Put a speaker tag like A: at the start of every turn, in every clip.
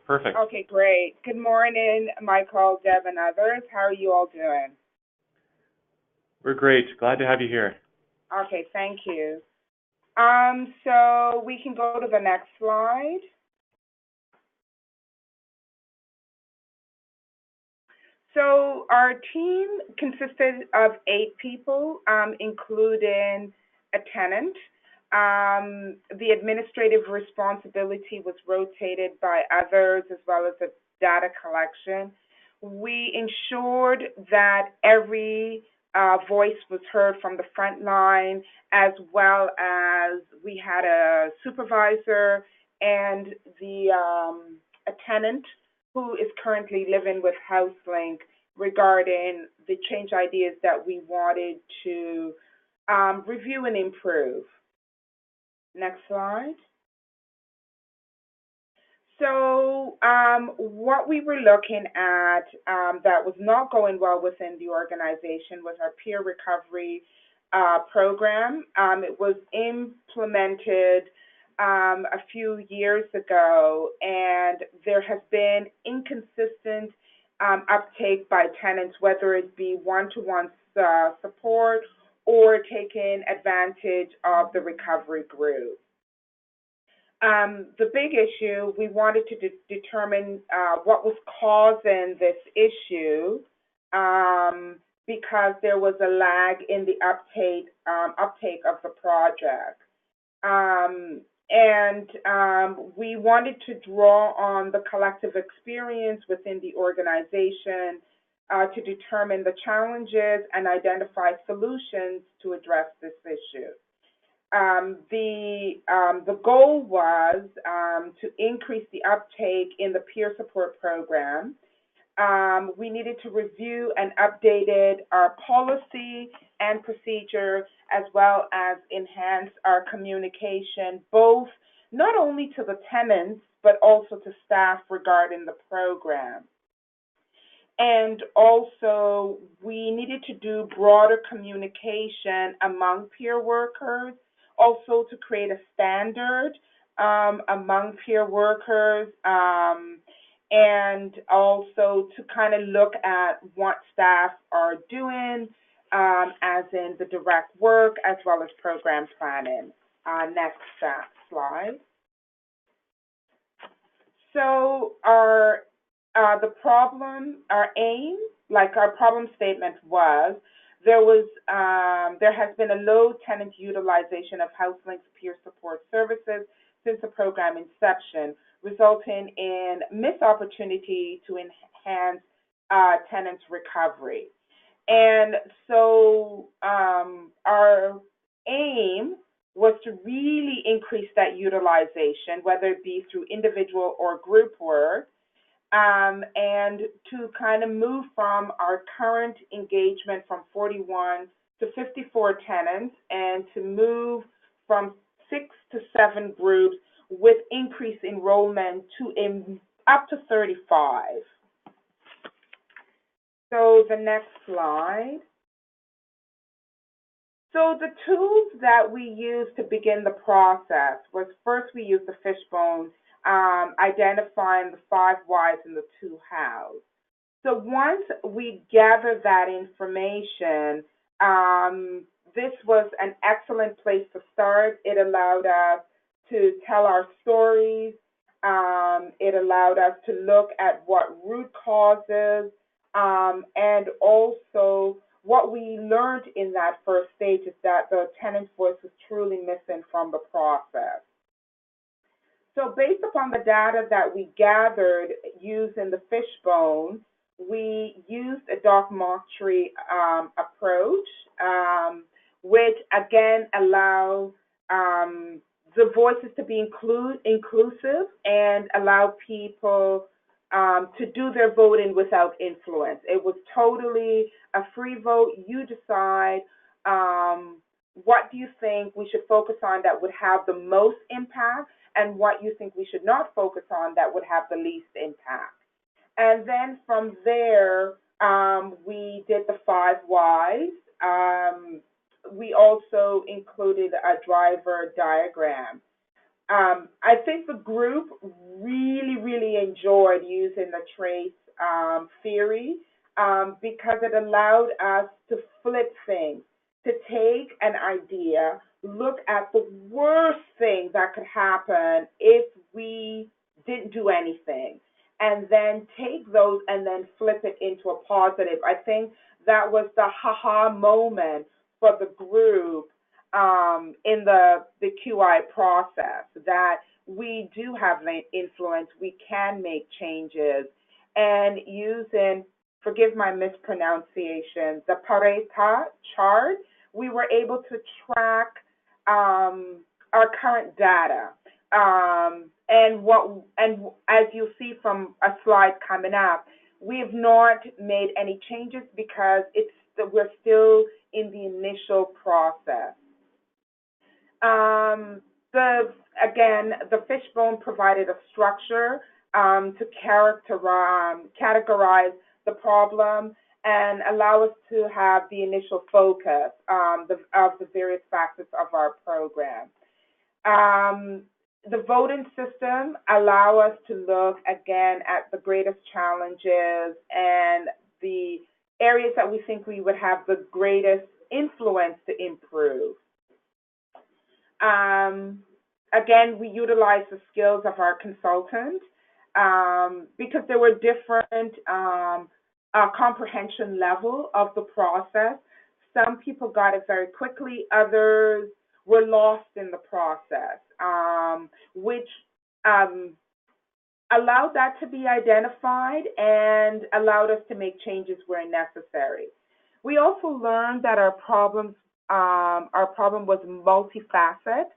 A: Perfect.
B: Okay, great. Good morning, Michael, Deb, and others. How are you all doing?
A: We're great. Glad to have you here.
B: Okay, thank you. So we can go to the next slide. So our team consisted of 8 people, including a tenant. The administrative responsibility was rotated by others as well as the data collection. We ensured that every voice was heard from the front line, as well as we had a supervisor and a tenant who is currently living with HouseLink regarding the change ideas that we wanted to review and improve. Next slide. So what we were looking at that was not going well within the organization was our peer recovery program. It was implemented a few years ago, and there has been inconsistent uptake by tenants, whether it be one-to-one support or taking advantage of the recovery group. The big issue, we wanted to determine what was causing this issue because there was a lag in the uptake of the project. We wanted to draw on the collective experience within the organization to determine the challenges and identify solutions to address this issue. The goal was to increase the uptake in the peer support program. We needed to review and updated our policy and procedure, as well as enhance our communication, both not only to the tenants, but also to staff regarding the program. And also, we needed to do broader communication among peer workers, also to create a standard among peer workers, and also to kind of look at what staff are doing, as in the direct work as well as program planning. Next slide. So our aim, like our problem statement was, there has been a low tenant utilization of HouseLink's peer support services since the program inception, resulting in missed opportunity to enhance tenants' recovery. And so our aim was to really increase that utilization, whether it be through individual or group work, and to kind of move from our current engagement from 41 to 54 tenants, and to move from 6 to 7 groups with increased enrollment to up to 35. So the next slide. So the tools that we used to begin the process was, first we used the fishbone, identifying the 5 whys and the 2 hows. So once we gathered that information, this was an excellent place to start. It allowed us to tell our stories. It allowed us to look at what root causes, and also what we learned in that first stage is that the tenant's voice was truly missing from the process. So based upon the data that we gathered using the fishbone, we used a documentary approach, which again allow the voices to be inclusive and allow people to do their voting without influence. It was totally a free vote. You decide what do you think we should focus on that would have the most impact, and what you think we should not focus on that would have the least impact. And then from there, we did the 5 whys. We also included a driver diagram. I think the group really enjoyed using the trace theory because it allowed us to flip things, to take an idea, look at the worst thing that could happen if we didn't do anything, and then take those and then flip it into a positive. I think that was the haha moment for the group in the QI process, that we do have influence, we can make changes, and using, forgive my mispronunciation, the Pareto chart, we were able to track our current data. And as you'll see from a slide coming up, we have not made any changes because we're still in the initial process. The fishbone provided a structure to categorize the problem and allow us to have the initial focus of the various facets of our program. The voting system allow us to look again at the greatest challenges and the areas that we think we would have the greatest influence to improve. Again, we utilized the skills of our consultant because there were different comprehension level of the process. Some people got it very quickly, others were lost in the process, which allowed that to be identified and allowed us to make changes where necessary. We also learned that our problem was multifaceted,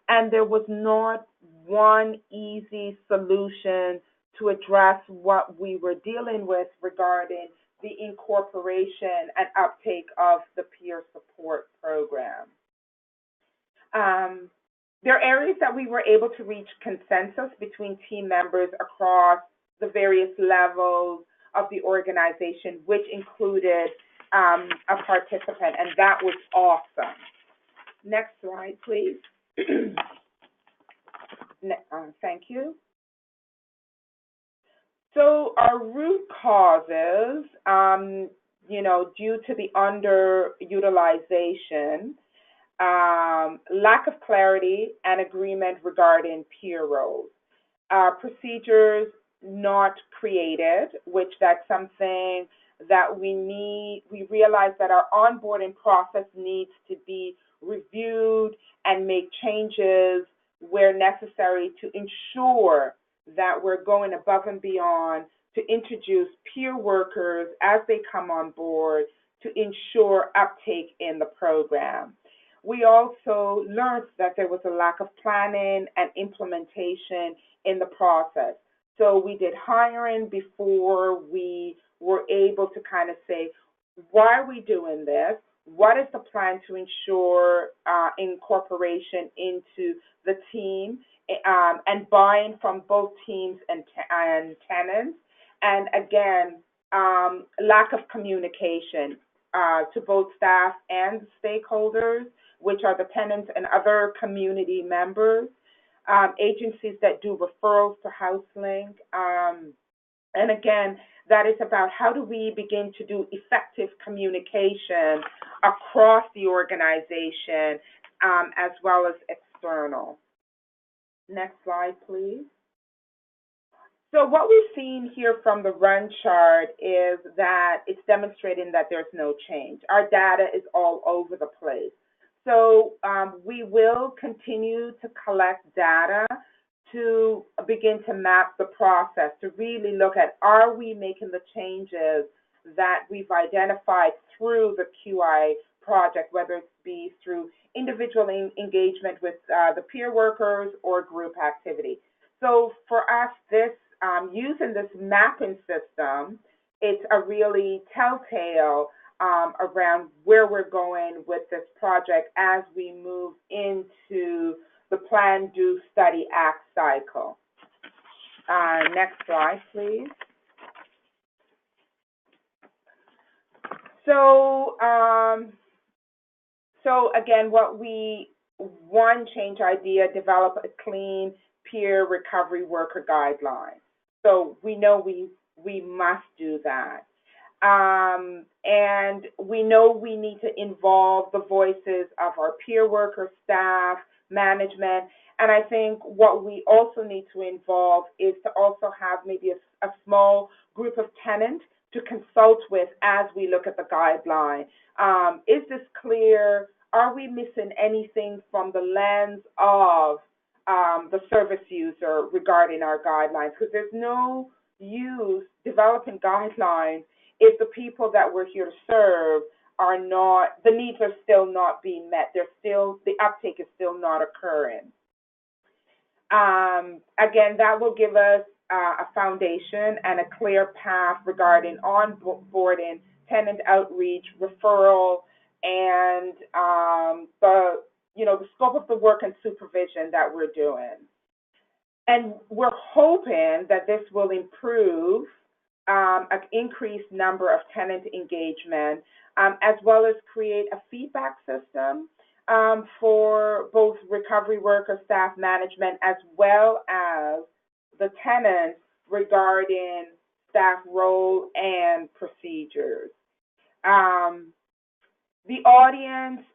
B: and there was not one easy solution to address what we were dealing with regarding the incorporation and uptake of the peer support program. There are areas that we were able to reach consensus between team members across the various levels of the organization, which included a participant, and that was awesome. Next slide, please. Thank you. So our root causes, due to the underutilization, lack of clarity and agreement regarding peer roles, procedures not created, which that's something that we realize that our onboarding process needs to be reviewed and make changes where necessary to ensure that we're going above and beyond to introduce peer workers as they come on board to ensure uptake in the program. We also learned that there was a lack of planning and implementation in the process. So we did hiring before we were able to kind of say, why are we doing this? What is the plan to ensure incorporation into the team and buy-in from both teams and tenants? And again, lack of communication to both staff and stakeholders, which are the tenants and other community members, agencies that do referrals to HouseLink. And again, that is about how do we begin to do effective communication across the organization as well as external. Next slide, please. So what we've seen here from the run chart is that it's demonstrating that there's no change. Our data is all over the place. So we will continue to collect data to begin to map the process, to really look at, are we making the changes that we've identified through the QI project, whether it be through individual engagement with the peer workers or group activity. So for us, this using this mapping system, it's a really telltale around where we're going with this project as we move into the plan, do, study, act cycle. Next slide, please. So again, what we one change idea, develop a clean peer recovery worker guideline. So we know we must do that. And we know we need to involve the voices of our peer workers, staff, management. And I think what we also need to involve is to also have maybe a small group of tenants to consult with as we look at the guideline. Is this clear? Are we missing anything from the lens of the service user regarding our guidelines? Because there's no use developing guidelines if the people that we're here to serve are not, the needs are still not being met. The uptake is still not occurring. Again, that will give us a foundation and a clear path regarding onboarding, tenant outreach, referral, and the scope of the work and supervision that we're doing. And we're hoping that this will improve an increased number of tenant engagement, as well as create a feedback system for both recovery worker, staff management, as well as the tenants regarding staff role and procedures. The audience,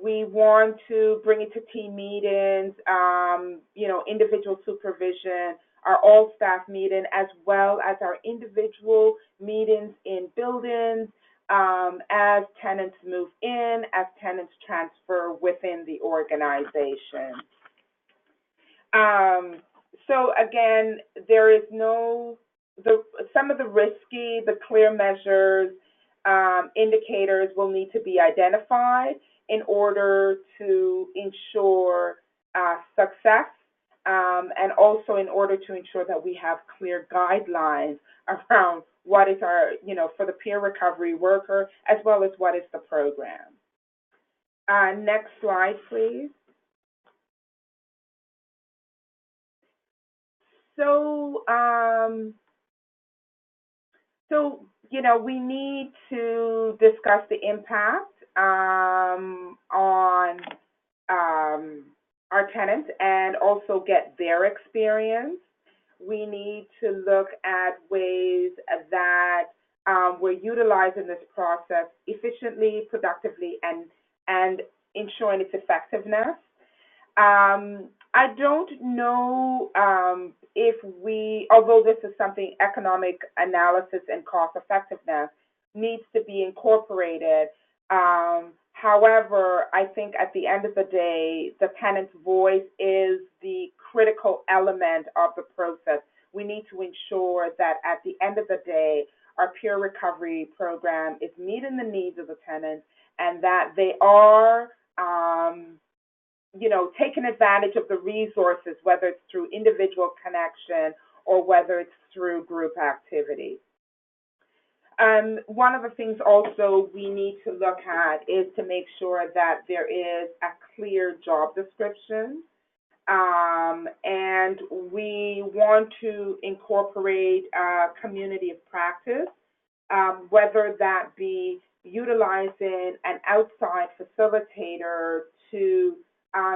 B: we want to bring it to team meetings, individual supervision, our all-staff meeting, as well as our individual meetings in buildings, as tenants move in, as tenants transfer within the organization. So again, there is some of the risky, the clear measures, indicators will need to be identified in order to ensure success, and also in order to ensure that we have clear guidelines around what is our, for the peer recovery worker, as well as what is the program. Next slide, please. So, we need to discuss the impact on our tenants and also get their experience. We need to look at ways that we're utilizing this process efficiently, productively, and ensuring its effectiveness. I don't know if although this is something economic analysis and cost effectiveness needs to be incorporated. However, I think at the end of the day, the tenant's voice is the critical element of the process. We need to ensure that at the end of the day, our peer recovery program is meeting the needs of the tenants and that they are taking advantage of the resources, whether it's through individual connection or whether it's through group activity. One of the things also we need to look at is to make sure that there is a clear job description, and we want to incorporate a community of practice, whether that be utilizing an outside facilitator to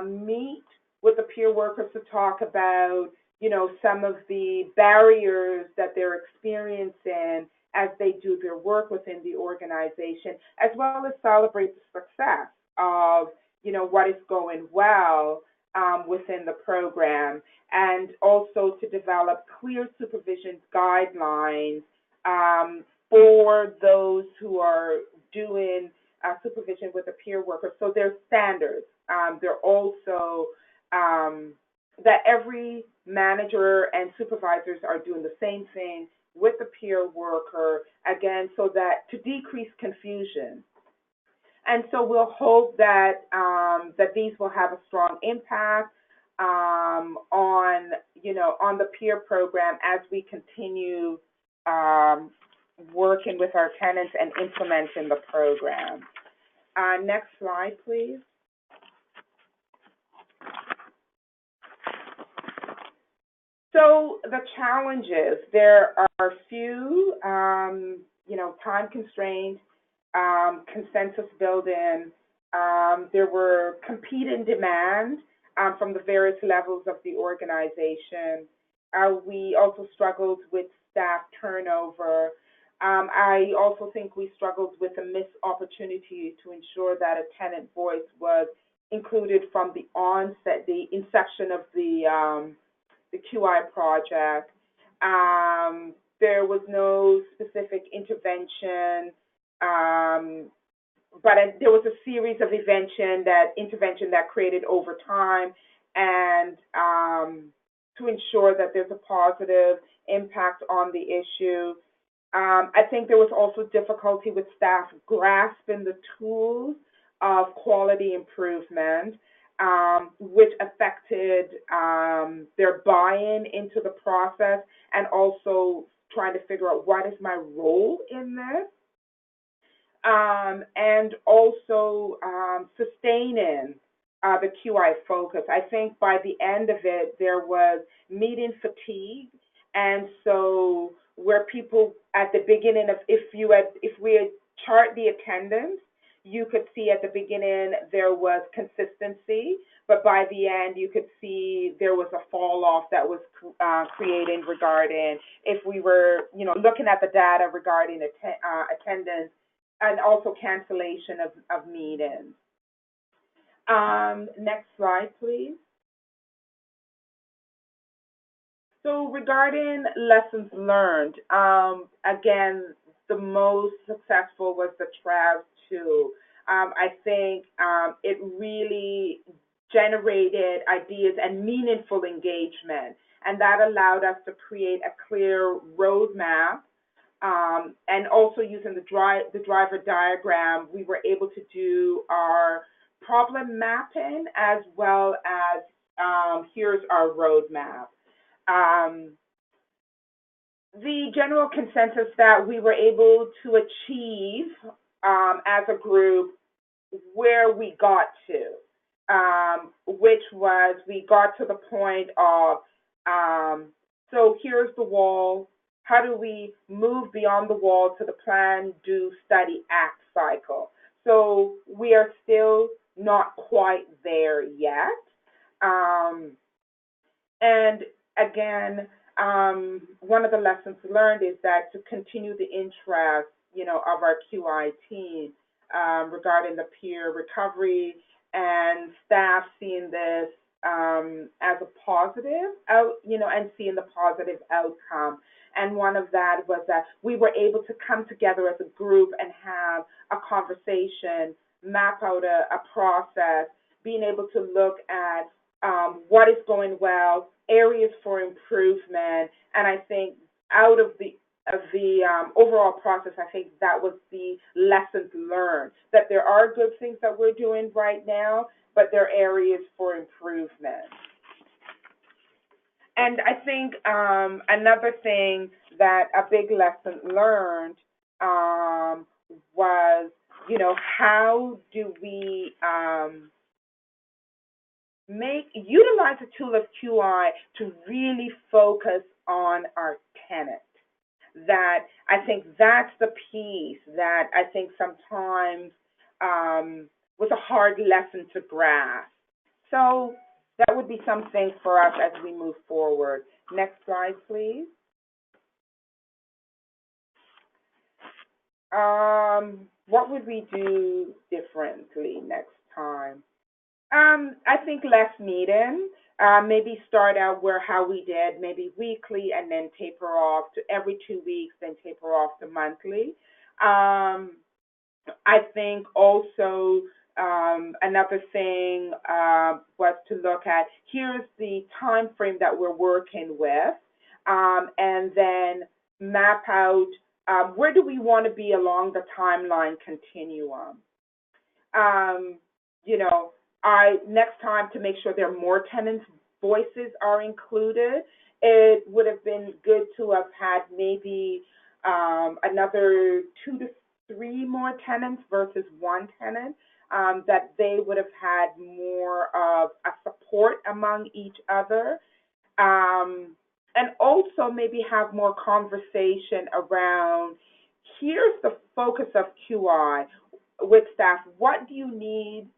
B: meet with the peer workers to talk about, some of the barriers that they're experiencing as they do their work within the organization, as well as celebrate the success of, what is going well within the program, and also to develop clear supervision guidelines for those who are doing supervision with a peer worker. So there's standards. They're also that every manager and supervisors are doing the same thing with the peer worker, again, so that to decrease confusion. And so we'll hope that that these will have a strong impact on the peer program as we continue working with our tenants and implementing the program. Next slide, please. So the challenges, there are few, time constraints, consensus building, There were competing demands from the various levels of the organization. We also struggled with staff turnover. I also think we struggled with a missed opportunity to ensure that a tenant voice was included from the onset, the inception of the QI project. There was no specific intervention, but there was a series of intervention that created over time, and to ensure that there's a positive impact on the issue. I think there was also difficulty with staff grasping the tools of quality improvement, which affected their buy-in into the process, and also trying to figure out what is my role in this, and also sustaining the QI focus. I think by the end of it, there was meeting fatigue, and so where people at the beginning of, if we had chart the attendance, you could see at the beginning there was consistency, but by the end you could see there was a fall off that was creating regarding, if we were, looking at the data regarding attendance, and also cancellation of meetings. Next slide, please. So regarding lessons learned, again, the most successful was the TRAV tool. I think it really generated ideas and meaningful engagement, and that allowed us to create a clear roadmap. And also using the driver diagram, we were able to do our problem mapping as well as here's our roadmap. The general consensus that we were able to achieve as a group where we got to, which was we got to the point of, so here's the wall. How do we move beyond the wall to the plan, do, study, act cycle? So we are still not quite there yet. And again, one of the lessons learned is that to continue the interest, of our QI team regarding the peer recovery, and staff seeing this as a positive and seeing the positive outcome. And one of that was that we were able to come together as a group and have a conversation, map out a process, being able to look at what is going well, areas for improvement, and I think out of the overall process, I think that was the lessons learned, that there are good things that we're doing right now, but there are areas for improvement. And I think another thing that a big lesson learned was, how do we utilize the tool of QI to really focus on our tenant. That I think that's the piece that I think sometimes was a hard lesson to grasp. So that would be something for us as we move forward. Next slide, please. What would we do differently next time? I think less meeting. Maybe start out how we did, maybe weekly, and then taper off to every 2 weeks, then taper off to monthly. I think also another thing was to look at, here's the time frame that we're working with, and then map out where do we want to be along the timeline continuum. Next time, to make sure there are more tenants' voices are included, it would have been good to have had maybe another 2 to 3 more tenants versus 1 tenant, that they would have had more of a support among each other, and also maybe have more conversation around, here's the focus of QI with staff. What do you need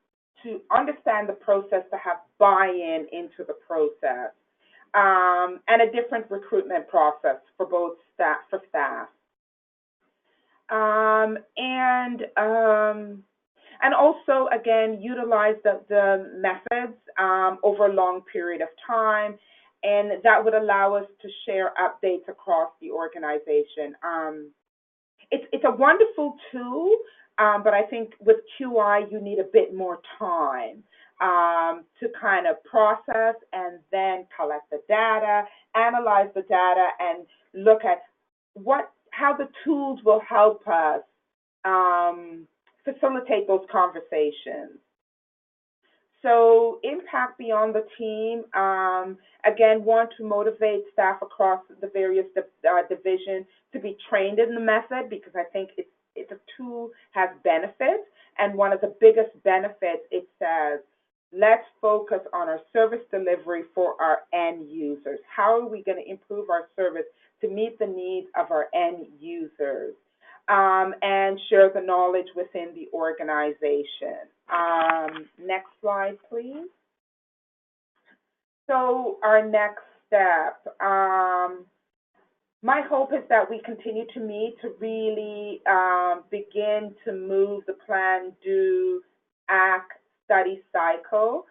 B: to understand the process, to have buy-in into the process, and a different recruitment process for both staff. Um, and um, and also, again, utilize the methods over a long period of time, and that would allow us to share updates across the organization. It's a wonderful tool, but I think with QI you need a bit more time to kind of process and then collect the data, analyze the data, and look at how the tools will help us facilitate those conversations. So impact beyond the team, again, want to motivate staff across the various divisions to be trained in the method, because I think it's a tool has benefits, and one of the biggest benefits, it says, let's focus on our service delivery for our end users. How are we going to improve our service to meet the needs of our end users? And share the knowledge within the organization. Next slide, please. So our next step, my hope is that we continue to meet to really begin to move the plan, do, act, study cycle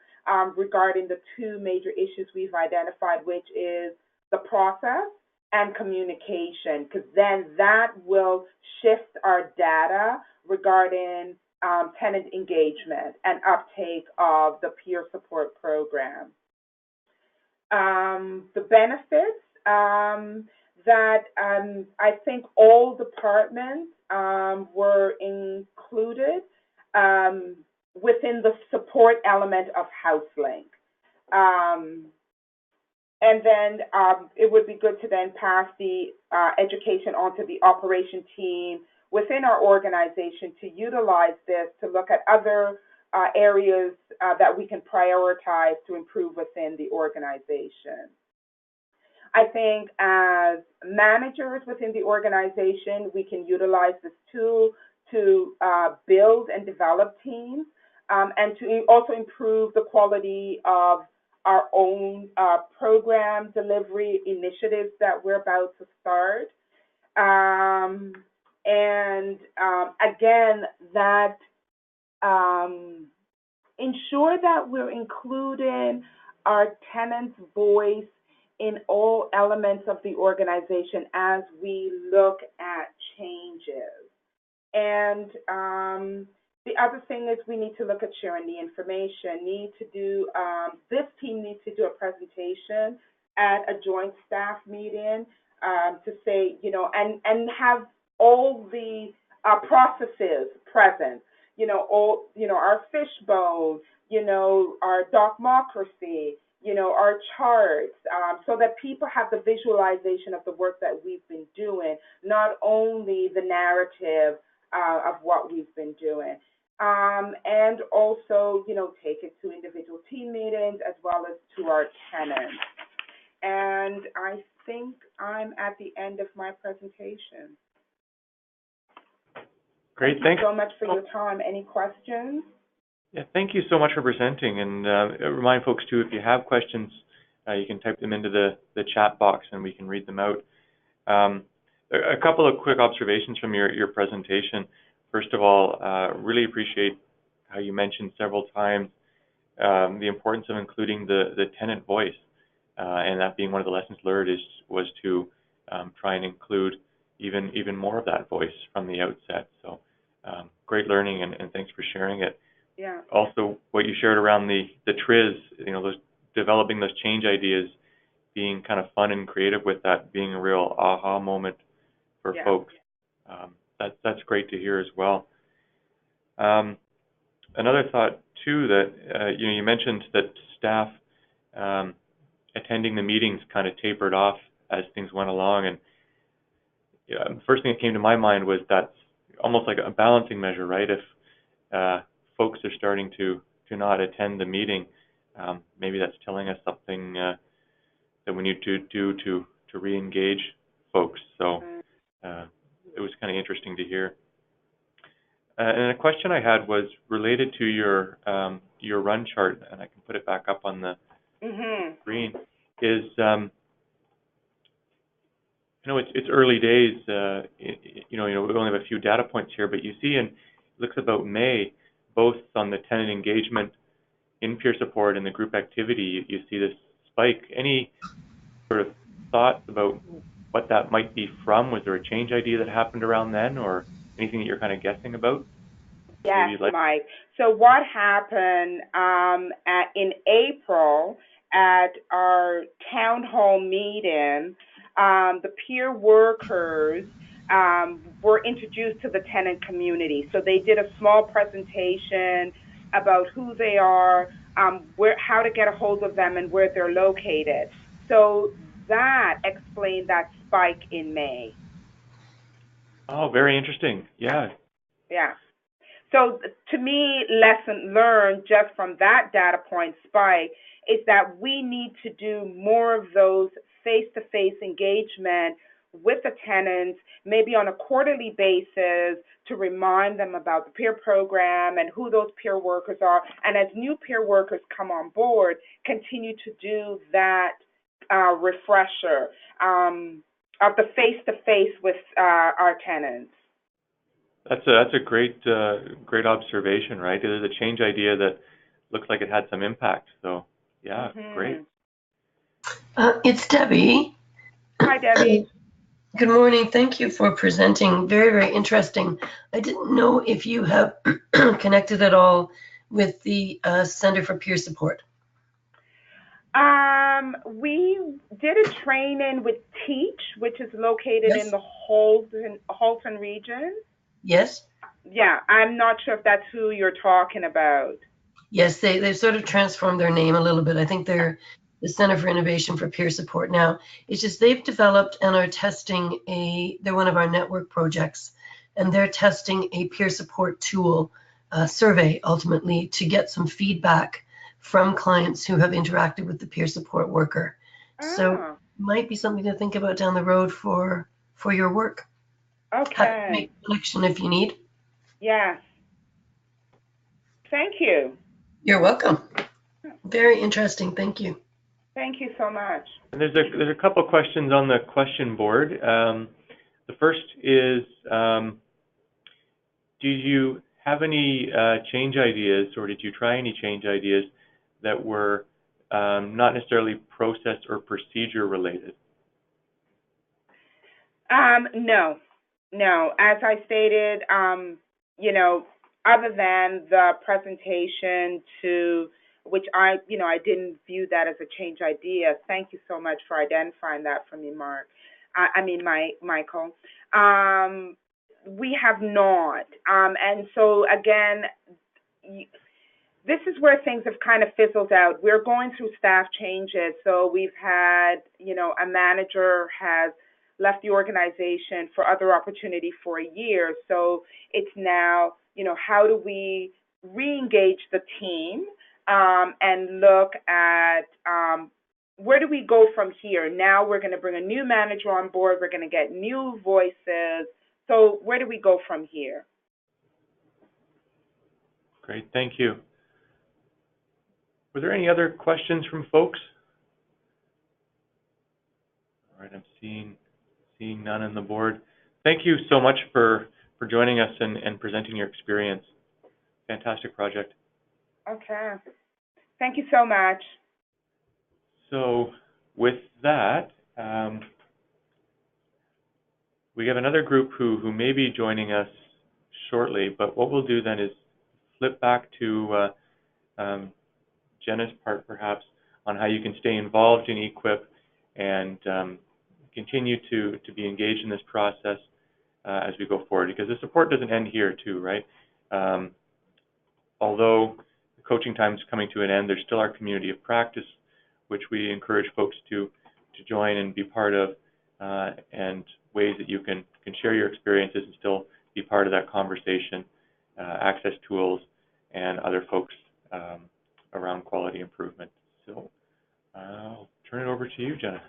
B: regarding the two major issues we've identified, which is the process and communication, because then that will shift our data regarding tenant engagement and uptake of the peer support program. The benefits that I think all departments were included within the support element of HouseLink. And then it would be good to then pass the education onto the operation team within our organization to utilize this to look at other areas that we can prioritize to improve within the organization. I think as managers within the organization, we can utilize this tool to build and develop teams and to also improve the quality of our own program delivery initiatives that we're about to start. Again, that ensure that we're including our tenants' voice in all elements of the organization as we look at changes. And the other thing is we need to look at sharing the information, this team needs to do a presentation at a joint staff meeting to say, and have all the processes present, our fishbone, our dogmocracy, our charts, so that people have the visualization of the work that we've been doing, not only the narrative of what we've been doing. And also, take it to individual team meetings as well as to our tenants. And I think I'm at the end of my presentation.
A: Great,
B: thank you so much for your time. Any questions?
A: Yeah, thank you so much for presenting. And remind folks, too, if you have questions, you can type them into the chat box and we can read them out. A couple of quick observations from your presentation. First of all, really appreciate how you mentioned several times the importance of including the tenant voice, and that being one of the lessons learned was to try and include even more of that voice from the outset. So great learning, and thanks for sharing it.
B: Yeah.
A: Also, what you shared around the TRIZ, developing those change ideas, being kind of fun and creative with that, being a real aha moment for folks. That's great to hear as well. Another thought too, that you mentioned that staff attending the meetings kind of tapered off as things went along, and the first thing that came to my mind was that's almost like a balancing measure, right? If folks are starting to not attend the meeting, maybe that's telling us something that we need to do to re-engage folks. So it was kind of interesting to hear. And a question I had was related to your your run chart, and I can put it back up on the screen, is it's early days. We only have a few data points here, but you see, it looks about May, both on the tenant engagement in peer support and the group activity, you see this spike. Any sort of thoughts about what that might be from? Was there a change idea that happened around then, or anything that you're kind of guessing about?
B: Yes, Mike. So what happened in April at our town hall meeting, the peer workers were introduced to the tenant community. So they did a small presentation about who they are, how to get a hold of them, and where they're located. So that explained that spike in May.
A: Oh, very interesting. Yeah.
B: Yeah. So to me, lesson learned just from that data point spike is that we need to do more of those face-to-face engagement with the tenants, maybe on a quarterly basis, to remind them about the peer program and who those peer workers are. And as new peer workers come on board, continue to do that refresher of the face-to-face with our tenants.
A: That's a great observation, right? It is a change idea that looks like it had some impact. So yeah, great.
C: It's Debbie.
B: Hi, Debbie.
C: Good morning. Thank you for presenting. Very, very interesting. I didn't know if you have connected at all with the Center for Peer Support.
B: We did a training with Teach, which is located in the Halton region.
C: Yes.
B: Yeah, I'm not sure if that's who you're talking about.
C: Yes, they've sort of transformed their name a little bit. I think they're the Center for Innovation for Peer Support now. It's just they've developed and are testing they're one of our network projects, and they're testing a peer support tool, survey ultimately, to get some feedback from clients who have interacted with the peer support worker. So might be something to think about down the road for your work.
B: Okay.
C: Happy to make a connection if you need.
B: Yes. Thank you.
C: You're welcome. Very interesting. Thank you.
B: Thank you so much.
A: And there's a couple of questions on the question board. The first is, do you have any change ideas, or did you try any change ideas that were not necessarily process or procedure related?
B: No. As I stated, other than the presentation which I didn't view that as a change idea. Thank you so much for identifying that for me, Michael. We have not. And so again, this is where things have kind of fizzled out. We're going through staff changes. So we've had, a manager has left the organization for other opportunity for a year. So it's now, how do we re-engage the team and look at where do we go from here? Now we're going to bring a new manager on board. We're going to get new voices. So where do we go from here?
A: Great, thank you. Were there any other questions from folks? All right, I'm seeing none on the board. Thank you so much for joining us and presenting your experience. Fantastic project.
B: Okay. Thank you so much.
A: So with that, we have another group who may be joining us shortly, but what we'll do then is flip back to Jenna's part perhaps on how you can stay involved in E-QIP and continue to be engaged in this process as we go forward, because the support doesn't end here too, right? Although the coaching time is coming to an end, there's still our community of practice, which we encourage folks to join and be part of, and ways that you can share your experiences and still be part of that conversation, access tools, and other folks around quality improvement. So I'll turn it over to you, Jenna.